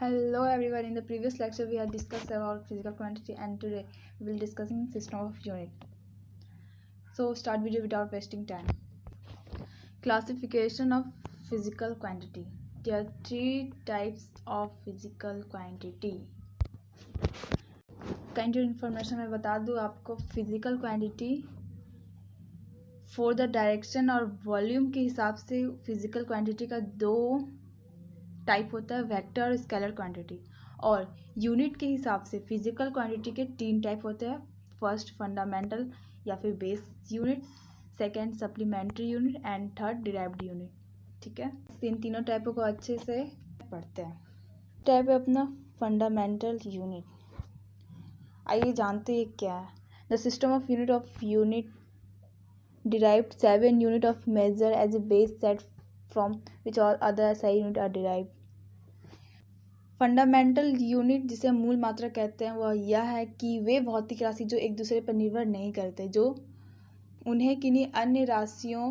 Hello everyone. In the previous lecture we had discussed about physical quantity and today we will discussing system of unit. So start video without wasting time. Classification of physical quantity. There are three types of physical quantity. Kind information मैं बता दूँ आपको. Physical quantity for the direction और volume के हिसाब से physical quantity का दो टाइप होता है, वेक्टर और स्केलर क्वांटिटी. और यूनिट के हिसाब से फिजिकल क्वांटिटी के तीन टाइप होते हैं. फर्स्ट फंडामेंटल या फिर base unit, second supplementary unit and third derived unit. ठीक है, इन तीनों टाइपों को अच्छे से पढ़ते हैं. टाइप है अपना फंडामेंटल यूनिट. आइए जानते हैं क्या है. The system of unit derived 7 unit of measure as a base set from which all other SI unit are derived. Fundamental unit जिसे मूल मात्रा कहते हैं वह यह है कि वे भौतिक राशि जो एक दूसरे पर निर्भर नहीं करते, जो उन्हें किन्हीं अन्य राशियों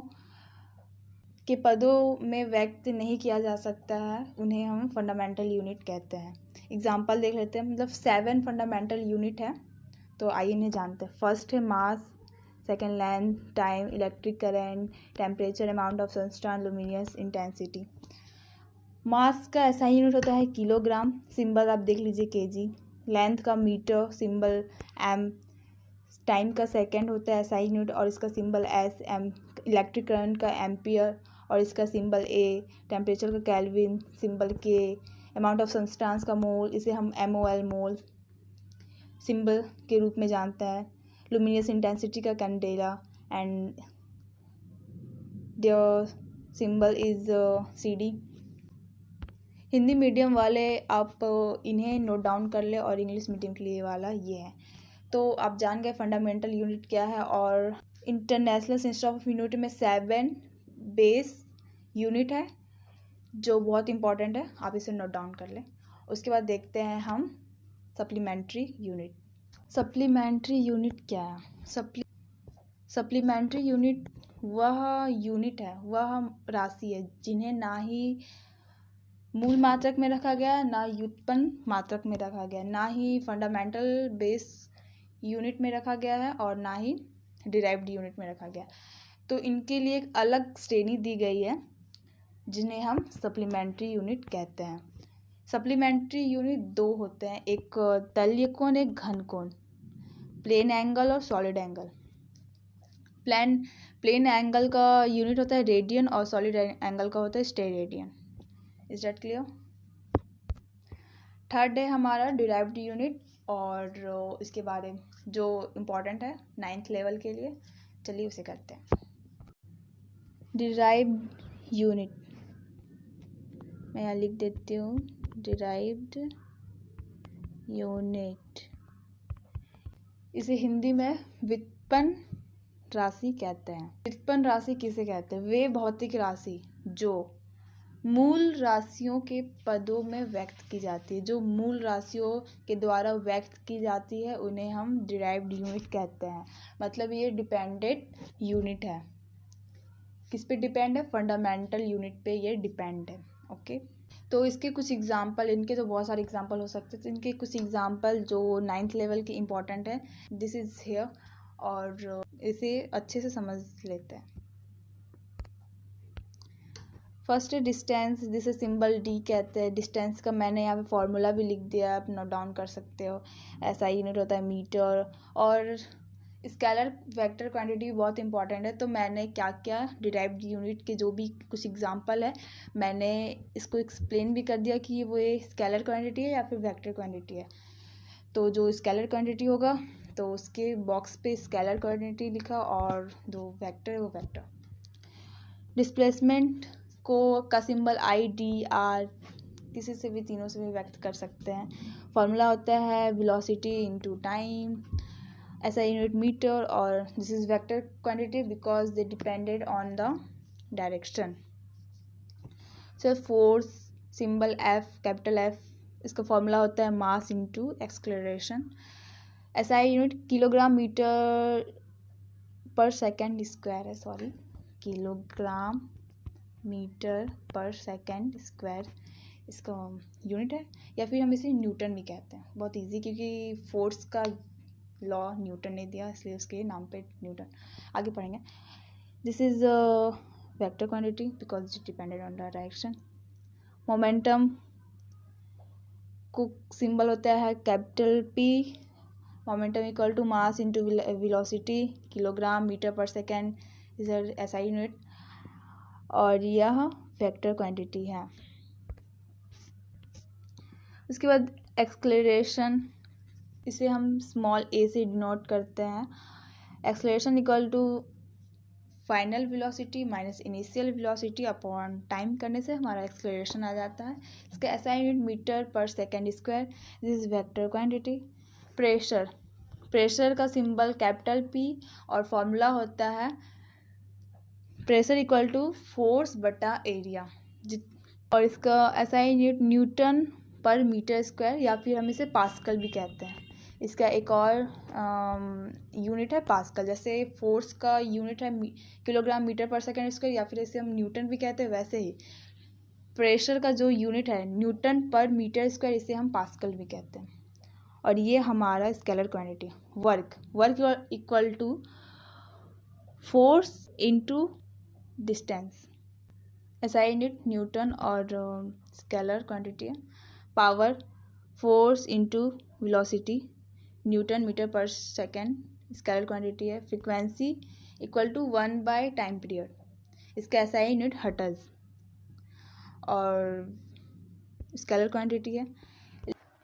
के पदों में व्यक्त नहीं किया जा सकता है, उन्हें हम फंडामेंटल यूनिट कहते हैं. एग्जांपल देख लेते हैं. मतलब 7 फंडामेंटल यूनिट है, तो आइए इन्हें जानते हैं. फर्स्ट है mass, second length, time, electric current, temperature, amount of substance, luminous intensity. Mass का ऐसा ही यूनिट होता है किलोग्राम, सिंबल आप देख लीजिए केजी. लेंथ का मीटर, सिंबल एम. टाइम का सेकंड होता है ऐसा ही यूनिट और इसका symbol S M. Electric current का एम्पियर और इसका सिंबल ए. टेम्परेचर का kelvin, symbol K. Amount of substance का मोल, इसे हम MOL मोल सिंबल के रूप में जानते हैं. लुमिनियस इंटेंसिटी का candela and their symbol is CD. Hindi medium वाले आप इन्हें नोट डाउन कर ले और इंग्लिश मीडियम के लिए वाला ये है. तो आप जान गए फंडामेंटल यूनिट क्या है. और इंटरनेशनल सिस्टम ऑफ यूनिट में 7 बेस यूनिट है जो बहुत इंपॉर्टेंट है, आप इसे नोट डाउन कर लें. उसके बाद देखते हैं हम सप्लीमेंट्री यूनिट. सप्लीमेंट्री यूनिट क्या है. सप्लीमेंट्री यूनिट वह यूनिट है, वह राशि है जिन्हें ना ही मूल मात्रक में रखा गया, ना व्युत्पन्न मात्रक में रखा गया, ना ही फंडामेंटल बेस यूनिट में रखा गया है और ना ही डिराइव्ड यूनिट में रखा गया. तो इनके लिए एक अलग श्रेणी दी गई है जिन्हें हम सप्लीमेंट्री यूनिट कहते हैं. सप्लीमेंट्री यूनिट दो होते हैं, एक तल्य कोण, एक घन कोण. प्लेन एंगल और सॉलिड एंगल. प्लेन एंगल का यूनिट होता है रेडियन और सॉलिड एंगल का होता है steradian. Is that clear. Third है हमारा डिराइव्ड यूनिट और इसके बारे में जो इम्पोर्टेंट है 9th लेवल के लिए. चलिए उसे करते हैं. डिराइव्ड यूनिट मैं यहाँ लिख देती हूँ. डिराइव्ड यूनिट, इसे हिंदी में व्युत्पन्न राशि कहते हैं. व्युत्पन्न राशि किसे कहते हैं. वे भौतिक राशि जो मूल राशियों के पदों में व्यक्त की जाती है, जो मूल राशियों के द्वारा व्यक्त की जाती है, उन्हें हम डिराइव्ड यूनिट कहते हैं. मतलब ये डिपेंडेंट यूनिट है. किस पे डिपेंड है. फंडामेंटल यूनिट पे ये डिपेंड है. ओके, तो इसके कुछ एग्जाम्पल, इनके तो बहुत सारे एग्जाम्पल हो सकते हैं, तो इनके कुछ एग्जाम्पल जो 9th लेवल के इम्पोर्टेंट है, दिस इज हियर, और इसे अच्छे से समझ लेते हैं. फर्स्ट है डिस्टेंस, जिसे सिंबल D कहते हैं. डिस्टेंस का मैंने यहाँ पे फॉर्मूला भी लिख दिया, आप नोट डाउन कर सकते हो. ऐसा यूनिट होता है मीटर. और स्केलर वेक्टर क्वांटिटी भी बहुत इंपॉर्टेंट है. तो मैंने क्या क्या डिराइव्ड यूनिट के जो भी कुछ एग्जांपल है, मैंने इसको एक्सप्लेन भी कर दिया कि वो ये स्केलर क्वांटिटी है या फिर वेक्टर क्वांटिटी है. तो जो स्केलर क्वांटिटी होगा तो उसके बॉक्स पे स्केलर क्वांटिटी लिखा और जो वेक्टर है वो वेक्टर. डिस्प्लेसमेंट को का सिंबल IDR, किसी से भी तीनों से भी व्यक्त कर सकते हैं. फॉर्मूला होता है वेलोसिटी इनटू टाइम. ऐसा यूनिट मीटर. और this is vector quantity because they depended on the direction. So force, symbol F, capital F. इसका फॉर्मूला होता है मास इनटू एक्सेलरेशन. ऐसा यूनिट किलोग्राम मीटर पर सेकेंड स्क्वायर है. किलोग्राम मीटर पर second square. इसका unit है, या फिर हम इसे न्यूटन भी कहते हैं। बहुत इजी, क्योंकि फोर्स का लॉ न्यूटन ने दिया, इसलिए उसके नाम पे न्यूटन। आगे पढ़ेंगे। This is vector quantity because it depended on direction. Momentum को सिंबल होता है capital P. Momentum equal to mass into velocity, kilogram metre पर सेकेंड इज एसआई यूनिट, और यह वेक्टर क्वांटिटी है। उसके बाद एक्सलेरेशन, इसे हम स्मॉल ए से डिनोट करते हैं। Acceleration equal to final velocity minus initial velocity upon time करने से हमारा एक्सलेरेशन आ जाता है। इसका एसआई यूनिट मीटर पर second square, this is vector quantity. Pressure, pressure का सिंबल कैपिटल पी और फॉर्मूला होता है प्रेशर इक्वल टू फोर्स बटा एरिया, और इसका एसआई यूनिट न्यूटन पर मीटर स्क्वायर, या फिर हम इसे पास्कल भी कहते हैं। इसका एक और यूनिट है पास्कल। जैसे फोर्स का यूनिट है किलोग्राम मीटर पर सेकेंड स्क्वायर, या फिर इसे हम न्यूटन भी कहते हैं, वैसे ही प्रेशर का जो यूनिट है न्यूटन पर मीटर स्क्वायर, इसे हम पास्कल भी कहते हैं। और ये हमारा scalar quantity. Work equal to force into distance, SI unit newton और स्केलर क्वांटिटी है। Power force into velocity, newton metre पर सेकेंड स्केलर क्वांटिटी है। Frequency equal to 1 time period, इसका एसआई यूनिट हर्ट्ज और स्केलर क्वांटिटी है।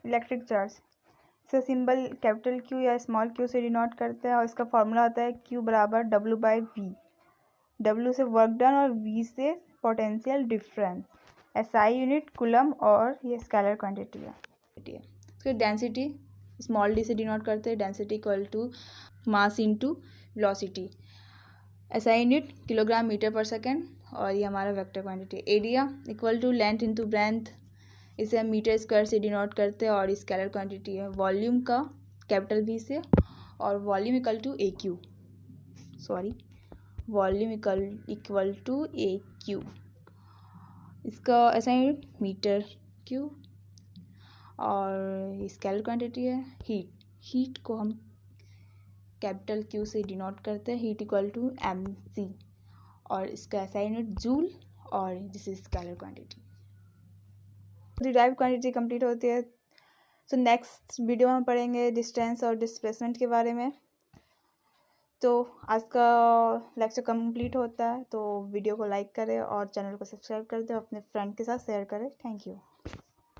Electric charge, इसका symbol capital Q या small Q से डिनोट करते हैं, और इसका फॉर्मूला होता है क्यू बराबर W/V। W से वर्क डन और V से potential difference. SI unit coulomb, और ये स्केलर क्वांटिटी है। फिर डेंसिटी स्मॉल डी से डिनोट करते हैं, density equal to mass into velocity. SI unit kilogram metre पर सेकेंड, और ये हमारा vector quantity. Area equal to length into breadth, इसे हम मीटर स्क्वायर से डिनोट करते हैं, और स्केलर क्वांटिटी है। वॉल्यूम का कैपिटल V से, और volume equal to AQ, volume equal to AQ। इसका एसआई यूनिट मीटर क्यूब, और स्केलर क्वांटिटी है हीट को हम कैपिटल Q से डिनोट करते हैं, हीट इक्वल टू MC, और इसका एसआई यूनिट जूल, और this is scalar quantity. Derived quantity complete होती है। तो नेक्स्ट वीडियो में हम पढ़ेंगे डिस्टेंस और डिस्प्लेसमेंट के बारे में। तो आज का लेक्चर कंप्लीट होता है, तो वीडियो को लाइक करें और चैनल को सब्सक्राइब कर दें, अपने फ्रेंड के साथ शेयर करें। Thank you.